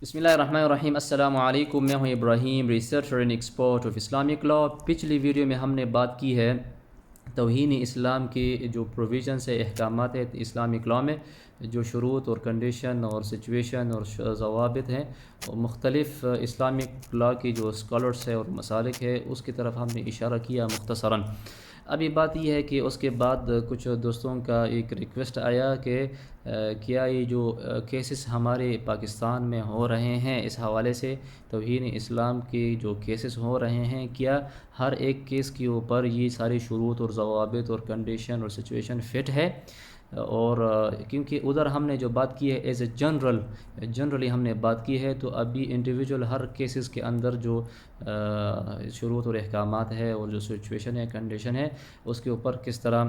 بسم اللہ الرحمن الرحیم۔ السلام علیکم، میں ہوں Ibrahim, researcher and expert of Islamic law. پچھلی ویڈیو میں ہم نے بات کی ہے توہین اسلام کے جو پروویژنس ہے، احکامات ہیں اسلامک لا میں، جو شروط اور کنڈیشن اور سچویشن اور ضوابط ہیں، مختلف اسلامک لا کی جو اسکالرس ہے اور مسالک ہے اس کی طرف ہم نے اشارہ کیا مختصراً۔ ابھی بات یہ ہے کہ اس کے بعد کچھ دوستوں کا ایک ریکویسٹ آیا کہ کیا یہ جو کیسز ہمارے پاکستان میں ہو رہے ہیں اس حوالے سے، توہین اسلام کے جو کیسز ہو رہے ہیں، کیا ہر ایک کیس کے اوپر یہ سارے شروط اور ضوابط اور کنڈیشن اور سچویشن فٹ ہے؟ اور کیونکہ ادھر ہم نے جو بات کی ہے ایز اے جنرلی ہم نے بات کی ہے، تو ابھی انڈیویجول ہر کیسز کے اندر جو شروط اور احکامات ہے اور جو سچویشن ہے، کنڈیشن ہے، اس کے اوپر کس طرح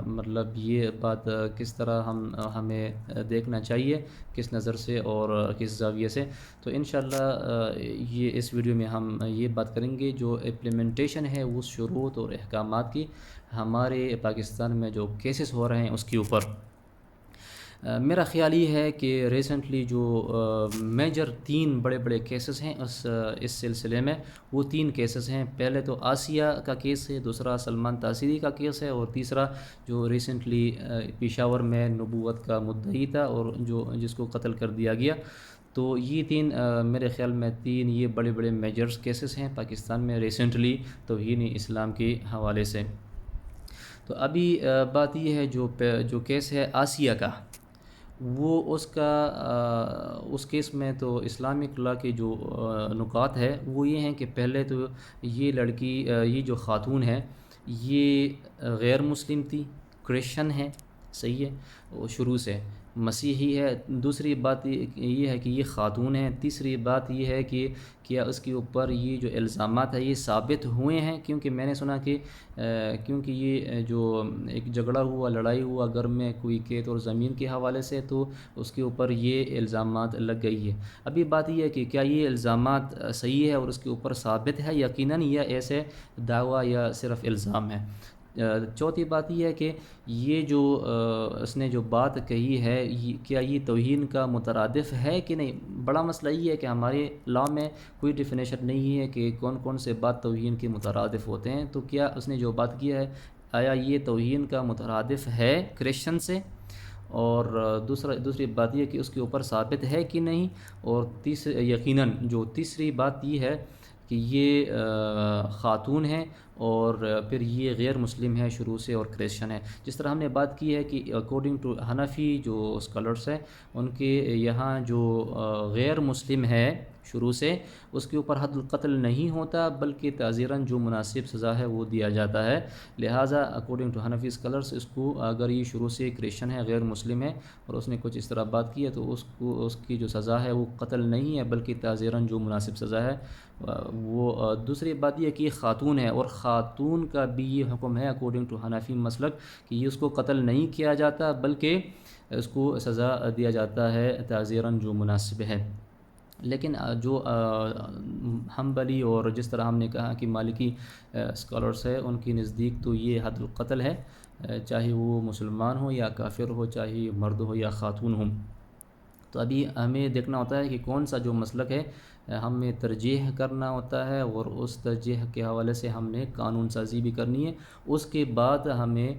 مطلب یہ بات کس طرح ہمیں دیکھنا چاہیے، کس نظر سے اور کس زاویے سے۔ تو انشاءاللہ یہ اس ویڈیو میں ہم یہ بات کریں گے جو امپلیمنٹیشن ہے اس شروط اور احکامات کی ہمارے پاکستان میں جو کیسز ہو رہے ہیں اس کے اوپر۔ میرا خیال یہ ہے کہ ریسنٹلی جو میجر 3 بڑے کیسز ہیں اس سلسلے میں، وہ 3 کیسز ہیں۔ پہلے تو آسیہ کا کیس ہے، دوسرا سلمان تاثیری کا کیس ہے، اور تیسرا جو ریسنٹلی پشاور میں نبوت کا مدعی تھا اور جس کو قتل کر دیا گیا۔ تو یہ 3 میرے خیال میں 3 یہ بڑے میجرز کیسز ہیں پاکستان میں ریسنٹلی توہین اسلام کے حوالے سے۔ تو ابھی بات یہ ہے جو کیس ہے آسیہ کا، وہ اس کیس میں تو اسلامک لا کے جو نکات ہے وہ یہ ہیں کہ پہلے تو یہ لڑکی، یہ جو خاتون ہے، یہ غیر مسلم تھی، کرسچن ہے، صحیح ہے، وہ شروع سے مسیحی ہے۔ دوسری بات یہ ہے کہ یہ خاتون ہے۔ تیسری بات یہ ہے کہ کیا اس کے اوپر یہ جو الزامات ہیں یہ ثابت ہوئے ہیں، کیونکہ میں نے سنا کہ کیونکہ یہ جو ایک جھگڑا ہوا، لڑائی ہوا گھر میں کوئی کھیت اور زمین کے حوالے سے، تو اس کے اوپر یہ الزامات لگ گئی ہے۔ ابھی بات یہ ہے کہ کیا یہ الزامات صحیح ہے اور اس کے اوپر ثابت ہے یقیناً، یا ایسے دعویٰ یا صرف الزام ہے۔ چوتھی بات یہ ہے کہ یہ جو اس نے جو بات کہی ہے، کیا یہ توہین کا مترادف ہے کہ نہیں۔ بڑا مسئلہ یہ ہے کہ ہمارے لا میں کوئی ڈیفینیشن نہیں ہے کہ کون سے بات توہین کے مترادف ہوتے ہیں۔ تو کیا اس نے جو بات کیا ہے، آیا یہ توہین کا مترادف ہے کرسچن سے؟ اور دوسری بات یہ کہ اس کے اوپر ثابت ہے کہ نہیں۔ اور یقیناً جو تیسری بات یہ ہے کہ یہ خاتون ہے اور پھر یہ غیر مسلم ہے شروع سے اور کرسچن ہے۔ جس طرح ہم نے بات کی ہے کہ اکارڈنگ ٹو حنفی جو اسکالرس ہیں، ان کے یہاں جو غیر مسلم ہے شروع سے، اس کے اوپر حد القتل نہیں ہوتا بلکہ تعزیراً جو مناسب سزا ہے وہ دیا جاتا ہے۔ لہٰذا اکارڈنگ ٹو حنفی اسکالرس اس کو، اگر یہ شروع سے کرسچن ہے، غیر مسلم ہے اور اس نے کچھ اس طرح بات کی ہے، تو اس کی جو سزا ہے وہ قتل نہیں ہے بلکہ تعزیراً جو مناسب سزا ہے وہ۔ دوسری بات یہ کہ یہ خاتون ہے، اور خاتون کا بھی یہ حکم ہے اکارڈنگ ٹو حنفی مسلک کہ یہ اس کو قتل نہیں کیا جاتا بلکہ اس کو سزا دیا جاتا ہے تعزیراً جو مناسب ہے۔ لیکن جو حنبلی اور جس طرح ہم نے کہا کہ مالکی اسکالرس ہے، ان کی نزدیک تو یہ حد القتل ہے، چاہے وہ مسلمان ہو یا کافر ہو، چاہے مرد ہو یا خاتون ہو۔ تو ابھی ہمیں دیکھنا ہوتا ہے کہ کون سا جو مسلک ہے ہمیں ترجیح کرنا ہوتا ہے، اور اس ترجیح کے حوالے سے ہم نے قانون سازی بھی کرنی ہے۔ اس کے بعد ہمیں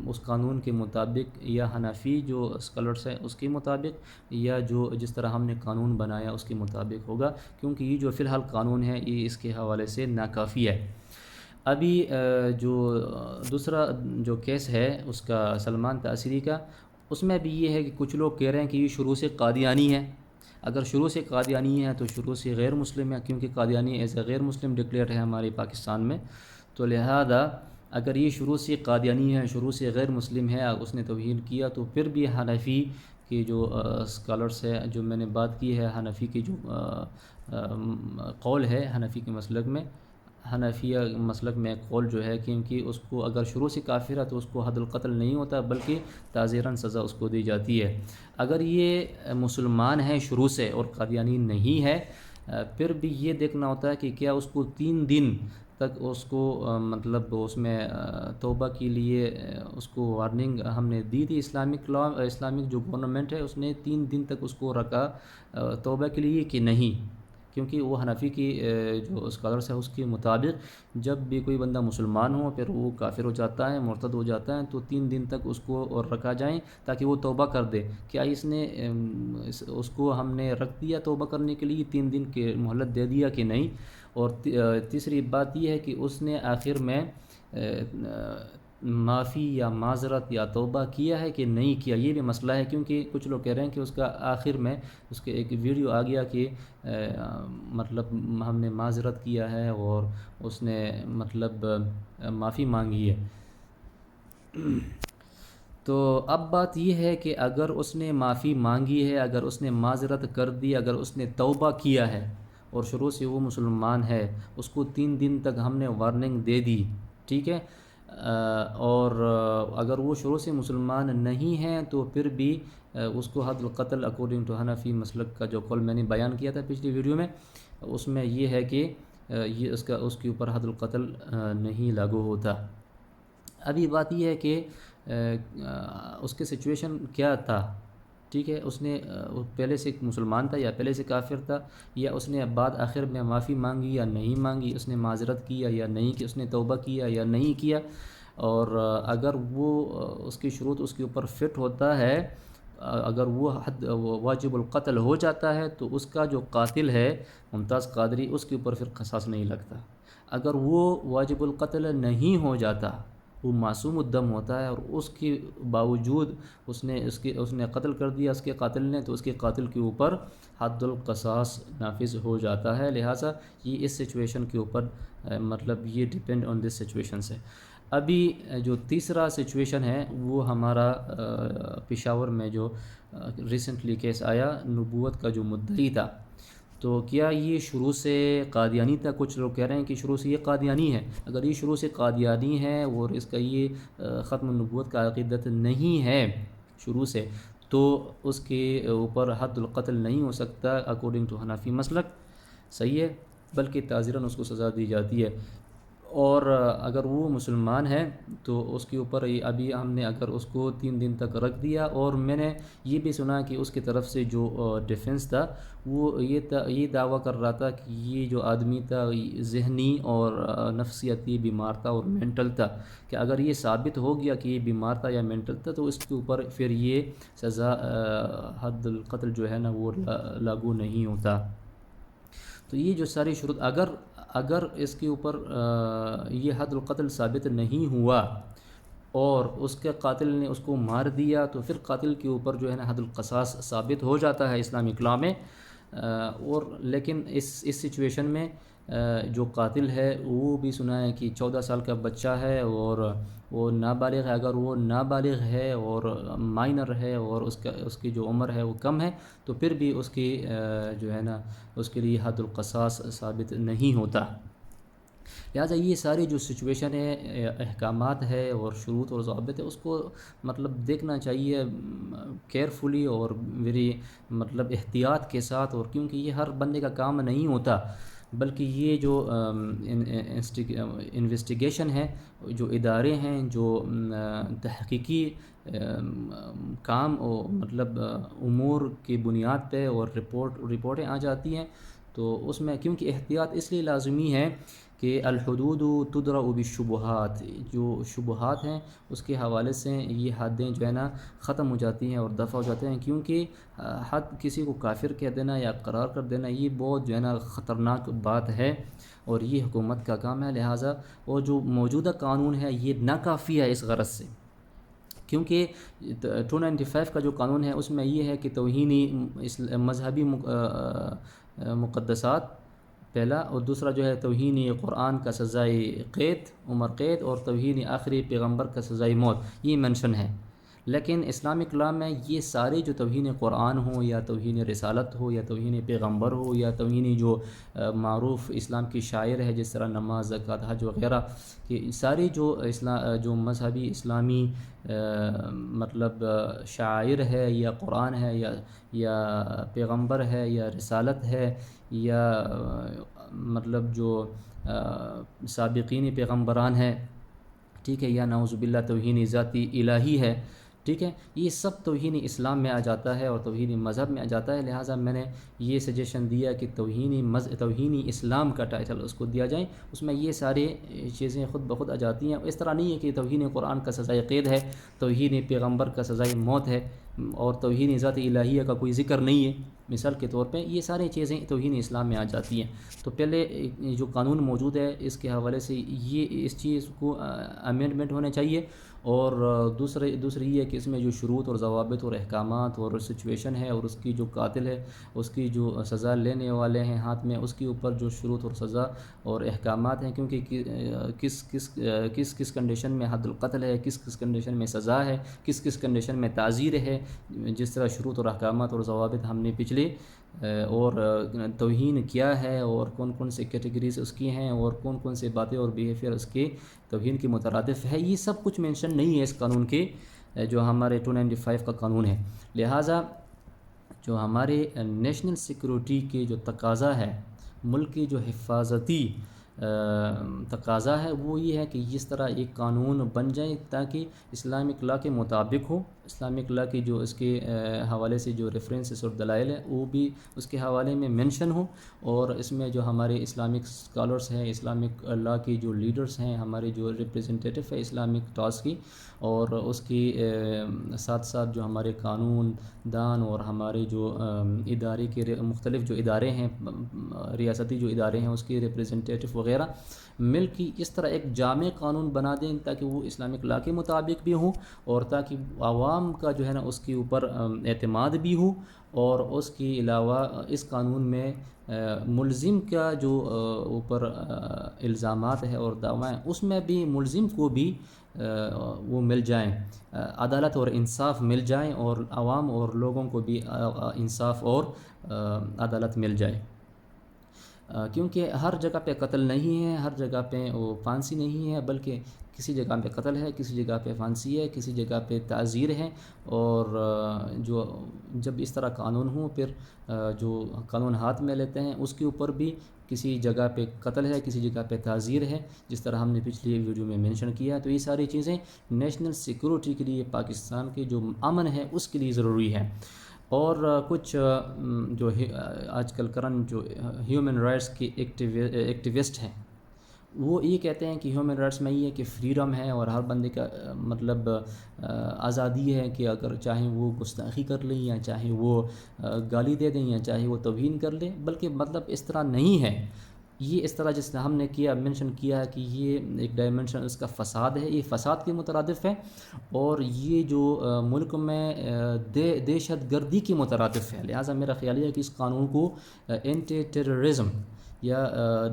اس قانون کے مطابق یا حنفی جو اسکالرس ہیں اس کے مطابق، یا جس طرح ہم نے قانون بنایا اس کے مطابق ہوگا، کیونکہ یہ جو فی الحال قانون ہے یہ اس کے حوالے سے ناکافی ہے۔ ابھی جو دوسرا جو کیس ہے اس کا سلمان تاثیری کا، اس میں بھی یہ ہے کہ کچھ لوگ کہہ رہے ہیں کہ یہ شروع سے قادیانی ہے۔ اگر شروع سے قادیانی ہے تو شروع سے غیر مسلم ہے، کیونکہ قادیانی ایز اے غیر مسلم ڈکلیئر ہے ہمارے پاکستان میں۔ تو لہذا اگر یہ شروع سے قادیانی ہے، شروع سے غیر مسلم ہے، اس نے توہین کیا، تو پھر بھی حنفی کی جو اسکالرس ہے، جو میں نے بات کی ہے، حنفی کی جو قول ہے حنفی کے مسلک میں، حنفیہ مسلک میں قول جو ہے، کیونکہ اس کو اگر شروع سے کافر ہے تو اس کو حد القتل نہیں ہوتا بلکہ تعزیراً سزا اس کو دی جاتی ہے۔ اگر یہ مسلمان ہے شروع سے اور قادیانی نہیں ہے، پھر بھی یہ دیکھنا ہوتا ہے کہ کیا اس کو 3 دن تک اس کو مطلب اس میں توبہ کے لیے اس کو وارننگ ہم نے دی تھی. اسلامک جو گورنمنٹ ہے اس نے 3 دن تک اس کو رکھا توبہ کے لیے کہ نہیں، کیونکہ وہ حنفی کی جو اسکالرس ہے اس کے مطابق جب بھی کوئی بندہ مسلمان ہو پھر وہ کافر ہو جاتا ہے، مرتد ہو جاتا ہے، تو 3 دن تک اس کو اور رکھا جائیں تاکہ وہ توبہ کر دے. کیا اس کو ہم نے رکھ دیا توبہ کرنے کے لیے 3 دن کے مہلت دے دیا کہ نہیں؟ اور تیسری بات یہ ہے کہ اس نے آخر میں معافی یا معذرت یا توبہ کیا ہے کہ نہیں کیا، یہ بھی مسئلہ ہے. کیونکہ کچھ لوگ کہہ رہے ہیں کہ اس کا آخر میں اس کے ایک ویڈیو آ گیا کہ مطلب ہم نے معذرت کیا ہے اور اس نے مطلب معافی مانگی ہے. تو اب بات یہ ہے کہ اگر اس نے معافی مانگی ہے، اگر اس نے معذرت کر دی، اگر اس نے توبہ کیا ہے اور شروع سے وہ مسلمان ہے، اس کو 3 دن تک ہم نے وارننگ دے دی، ٹھیک ہے، اور اگر وہ شروع سے مسلمان نہیں ہیں تو پھر بھی اس کو حد القتل اکارڈنگ ٹو حنفی مسلک کا جو قول میں نے بیان کیا تھا پچھلی ویڈیو میں، اس میں یہ ہے کہ یہ اس کے اوپر حد القتل نہیں لاگو ہوتا. ابھی بات یہ ہے کہ اس کے سچویشن کیا تھا، ٹھیک ہے، اس نے پہلے سے مسلمان تھا یا پہلے سے کافر تھا، یا اس نے بعد آخر میں معافی مانگی یا نہیں مانگی، اس نے معذرت کیا یا نہیں کہ اس نے توبہ کیا یا نہیں کیا. اور اگر وہ اس کی شروط اس کے اوپر فٹ ہوتا ہے، اگر وہ حد واجب القتل ہو جاتا ہے تو اس کا جو قاتل ہے ممتاز قادری اس کے اوپر پھر قصاص نہیں لگتا. اگر وہ واجب القتل نہیں ہو جاتا، وہ معصوم الدم ہوتا ہے اور اس کے باوجود اس نے قتل کر دیا اس کے قاتل نے، تو اس کے قاتل کے اوپر حد القصاص نافذ ہو جاتا ہے. لہٰذا یہ اس سچویشن کے اوپر مطلب یہ ڈیپینڈ آن دس سچویشن سے. ابھی جو تیسرا سچویشن ہے وہ ہمارا پشاور میں جو ریسنٹلی کیس آیا نبوت کا جو مدعی تھا، تو کیا یہ شروع سے قادیانی تھا؟ کچھ لوگ کہہ رہے ہیں کہ شروع سے یہ قادیانی ہے. اگر یہ شروع سے قادیانی ہے اور اس کا یہ ختم النبوت کا عقیدت نہیں ہے شروع سے، تو اس کے اوپر حد القتل نہیں ہو سکتا اکارڈنگ ٹو حنفی مسلک، صحیح ہے، بلکہ تعزیراً اس کو سزا دی جاتی ہے. اور اگر وہ مسلمان ہے تو اس کے اوپر ابھی ہم نے اگر اس کو 3 دن تک رکھ دیا، اور میں نے یہ بھی سنا کہ اس کی طرف سے جو ڈیفنس تھا وہ یہ دعویٰ کر رہا تھا کہ یہ جو آدمی تھا ذہنی اور نفسیاتی بیمار تھا اور مینٹل تھا، کہ اگر یہ ثابت ہو گیا کہ یہ بیمار تھا یا مینٹل تھا تو اس کے اوپر پھر یہ سزا حد القتل جو ہے نا وہ لاگو نہیں ہوتا. تو یہ جو ساری شروط اگر اس کے اوپر یہ حد القتل ثابت نہیں ہوا اور اس کے قاتل نے اس کو مار دیا، تو پھر قاتل کے اوپر جو ہے نا حد القصاص ثابت ہو جاتا ہے اسلامک لاء میں. اور لیکن اس سچویشن میں جو قاتل ہے وہ بھی سنا ہے کہ 14 سال کا بچہ ہے اور وہ نابالغ ہے. اگر وہ نابالغ ہے اور مائنر ہے اور اس کی جو عمر ہے وہ کم ہے تو پھر بھی اس کی جو ہے نا اس کے لیے حد القصاص ثابت نہیں ہوتا. لہٰذا یہ ساری جو سچویشن ہے، احکامات ہے اور شروط اور ضوابط ہے، اس کو مطلب دیکھنا چاہیے کیئرفلی اور ویری مطلب احتیاط کے ساتھ. اور کیونکہ یہ ہر بندے کا کام نہیں ہوتا، بلکہ یہ جو انویسٹیگیشن ہے، جو ادارے ہیں جو تحقیقی کام مطلب امور کی بنیاد پہ اور رپورٹیں آ جاتی ہیں، تو اس میں کیونکہ احتیاط اس لیے لازمی ہے کہ الحدود تدرأ بالشبہات، جو شبہات ہیں اس کے حوالے سے یہ حدیں جو ہے نا ختم ہو جاتی ہیں اور دفع ہو جاتے ہیں. کیونکہ حد کسی کو کافر کہہ دینا یا قرار کر دینا یہ بہت جو ہے نا خطرناک بات ہے اور یہ حکومت کا کام ہے. لہٰذا وہ جو موجودہ قانون ہے یہ ناکافی ہے اس غرض سے، کیونکہ 295 کا جو قانون ہے اس میں یہ ہے کہ توہینی مذہبی مقدسات پہلا، اور دوسرا جو ہے توہینی قرآن کا سزائے قید عمر قید، اور توہینی آخری پیغمبر کا سزائے موت، یہ مینشن ہے. لیکن اسلامک لا میں یہ سارے جو توہین قرآن ہو یا توہین رسالت ہو یا توہین پیغمبر ہو یا توہین جو معروف اسلام کی شاعر ہے جس طرح نماز، زکوٰۃ، حج وغیرہ، کہ ساری جو مذہبی اسلامی مطلب شاعر ہے یا قرآن ہے یا پیغمبر ہے یا رسالت ہے یا مطلب جو سابقین پیغمبران ہے، ٹھیک ہے، یا نعوذ باللہ توہین ذاتی الہی ہے، ٹھیک ہے، یہ سب توہین اسلام میں آ جاتا ہے اور توہین مذہب میں آ جاتا ہے۔ لہٰذا میں نے یہ سجیشن دیا کہ توہین اسلام کا ٹائٹل اس کو دیا جائے، اس میں یہ سارے چیزیں خود بخود آ جاتی ہیں۔ اس طرح نہیں ہے کہ توہین قرآن کا سزائے قید ہے، توہین پیغمبر کا سزائے موت ہے اور توہین ذات الہیہ کا کوئی ذکر نہیں ہے مثال کے طور پہ، یہ ساری چیزیں توہین اسلام میں آ جاتی ہیں۔ تو پہلے جو قانون موجود ہے اس کے حوالے سے یہ اس چیز کو امینڈمنٹ ہونا چاہیے، اور دوسری یہ ہے کہ اس میں جو شروط اور ضوابط اور احکامات اور سچویشن ہے اور اس کی جو قاتل ہے اس کی جو سزا لینے والے ہیں ہاتھ میں، اس کے اوپر جو شروط اور سزا اور احکامات ہیں، کیونکہ کس کنڈیشن میں حد القتل ہے، کس کنڈیشن میں سزا ہے، کس کنڈیشن میں تعزیر ہے، جس طرح شروط اور احکامات اور ضوابط ہم نے پچھلے اور توہین کیا ہے اور کون کون سے کیٹیگریز اس کی ہیں اور کون کون سے باتیں اور بیہیویئر اس کے توہین کے مترادف ہے، یہ سب کچھ مینشن نہیں ہے اس قانون کے، جو ہمارے 295 کا قانون ہے۔ لہٰذا جو ہمارے نیشنل سیکورٹی کے جو تقاضا ہے، ملک کی جو حفاظتی تقاضا ہے، وہ یہ ہے کہ جس طرح ایک قانون بن جائے تاکہ اسلامک لا کے مطابق ہو، اسلامک لا کی جو اس کے حوالے سے جو ریفرنسز اور دلائل ہے وہ بھی اس کے حوالے میں مینشن ہو، اور اس میں جو ہمارے اسلامک اسکالرس ہیں، اسلامک لا کی جو لیڈرز ہیں، ہمارے جو ریپریزنٹیٹو ہے اسلامک ٹاس کی، اور اس کی ساتھ ساتھ جو ہمارے قانون دان اور ہمارے جو ادارے کے مختلف جو ادارے ہیں، ریاستی جو ادارے ہیں اس کے ریپریزنٹیٹو وغیرہ مل کے اس طرح ایک جامع قانون بنا دیں تاکہ وہ اسلامک لا کے مطابق بھی ہوں، اور تاکہ عوام کا جو ہے نا اس کے اوپر اعتماد بھی ہو، اور اس کے علاوہ اس قانون میں ملزم کا جو اوپر الزامات ہے اور دعوائیں، اس میں بھی ملزم کو بھی وہ مل جائیں، عدالت اور انصاف مل جائیں، اور عوام اور لوگوں کو بھی انصاف اور عدالت مل جائے، کیونکہ ہر جگہ پہ قتل نہیں ہے، ہر جگہ پہ وہ پھانسی نہیں ہے، بلکہ کسی جگہ پہ قتل ہے، کسی جگہ پہ پھانسی ہے، کسی جگہ پہ تعزیر ہے، اور جو جب اس طرح قانون ہوں پھر جو قانون ہاتھ میں لیتے ہیں اس کے اوپر بھی کسی جگہ پہ قتل ہے، کسی جگہ پہ تعزیر ہے، جس طرح ہم نے پچھلی ویڈیو میں مینشن کیا۔ تو یہ ساری چیزیں نیشنل سیکورٹی کے لیے، پاکستان کے جو امن ہے اس کے لیے ضروری ہے۔ اور کچھ جو آج کل کرنٹ جو ہیومن رائٹس کے ایکٹیوسٹ ہیں، وہ یہ کہتے ہیں کہ ہیومن رائٹس میں یہ ہے کہ فریڈم ہے اور ہر بندے کا مطلب آزادی ہے کہ اگر چاہیں وہ گستاخی کر لیں یا چاہیں وہ گالی دے دیں یا چاہے وہ توہین کر لیں، بلکہ مطلب اس طرح نہیں ہے۔ یہ اس طرح جس طرح ہم نے مینشن کیا ہے کہ یہ ایک ڈائمنشن اس کا فساد ہے، یہ فساد کے مترادف ہے، اور یہ جو ملک میں دہشت گردی کے مترادف ہے۔ لہٰذا میرا خیال یہ ہے کہ اس قانون کو اینٹی ٹیررزم یا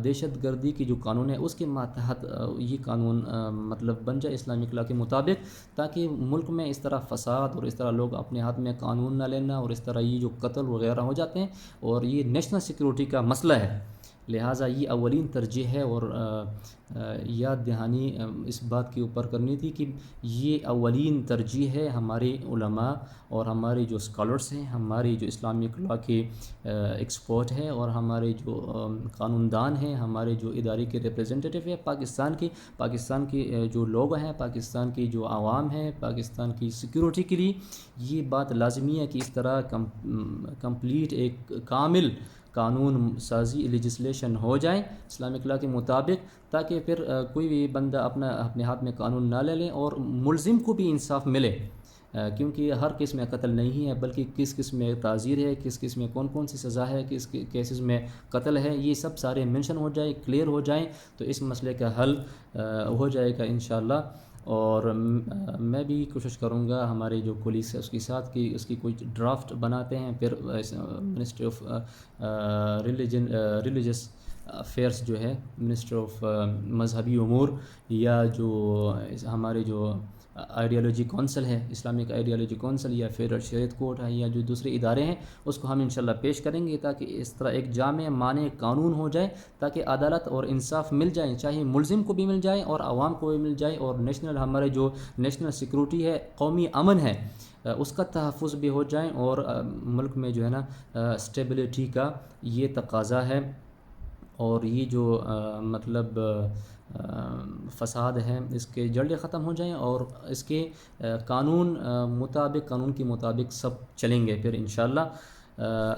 دہشت گردی کی جو قانون ہے اس کے ماتحت یہ قانون مطلب بن جائے اسلامک لا کے مطابق، تاکہ ملک میں اس طرح فساد اور اس طرح لوگ اپنے ہاتھ میں قانون نہ لینا اور اس طرح یہ جو قتل وغیرہ ہو جاتے ہیں، اور یہ نیشنل سیکورٹی کا مسئلہ ہے۔ لہٰذا یہ اولین ترجیح ہے، اور یاد دہانی اس بات کے اوپر کرنی تھی کہ یہ اولین ترجیح ہے ہمارے علماء اور ہمارے جو اسکالرس ہیں، ہمارے جو اسلامک لا کے ایکسپرٹ ہیں، اور ہمارے جو قانون دان ہیں، ہمارے جو ادارے کے ریپریزنٹیٹو ہیں پاکستان کے جو لوگ ہیں، پاکستان کی جو عوام ہیں، پاکستان کی سیکورٹی کے لیے یہ بات لازمی ہے کہ اس طرح کمپلیٹ ایک کامل قانون سازی لیجسلیشن ہو جائیں اسلامک لا کے مطابق، تاکہ پھر کوئی بھی بندہ اپنے ہاتھ میں قانون نہ لے لیں اور ملزم کو بھی انصاف ملے، کیونکہ ہر کیس میں قتل نہیں ہے، بلکہ کس قسم میں تعزیر ہے، کس قسم میں کون سی سزا ہے، کس کیسز میں قتل ہے، یہ سب سارے منشن ہو جائے، کلیئر ہو جائیں، تو اس مسئلے کا حل ہو جائے گا انشاءاللہ۔ اور میں بھی کوشش کروں گا ہمارے جو پولیس ہے اس کے ساتھ کہ اس کی کوئی ڈرافٹ بناتے ہیں، پھر منسٹری آف ریلیجس افیئرس جو ہے، منسٹر آف مذہبی امور، یا جو ہمارے جو آئیڈیالوجی کونسل ہے، اسلامک آئیڈیالوجی کونسل یا فیڈرل شریعت کورٹ ہے یا جو دوسرے ادارے ہیں، اس کو ہم انشاءاللہ پیش کریں گے تاکہ اس طرح ایک جامع مانع قانون ہو جائے، تاکہ عدالت اور انصاف مل جائیں، چاہے ملزم کو بھی مل جائے اور عوام کو بھی مل جائے، اور نیشنل ہمارے جو نیشنل سیکورٹی ہے، قومی امن ہے، اس کا تحفظ بھی ہو جائیں، اور ملک میں جو ہے نا اسٹیبلٹی کا یہ تقاضا ہے، اور یہ جو مطلب فساد ہے اس کے جلد ختم ہو جائیں، اور اس کے قانون قانون کے مطابق سب چلیں گے پھر انشاءاللہ۔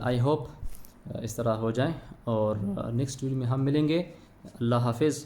آئی ہوپ اس طرح ہو جائیں، اور نیکسٹ ویڈیو میں ہم ملیں گے۔ اللہ حافظ۔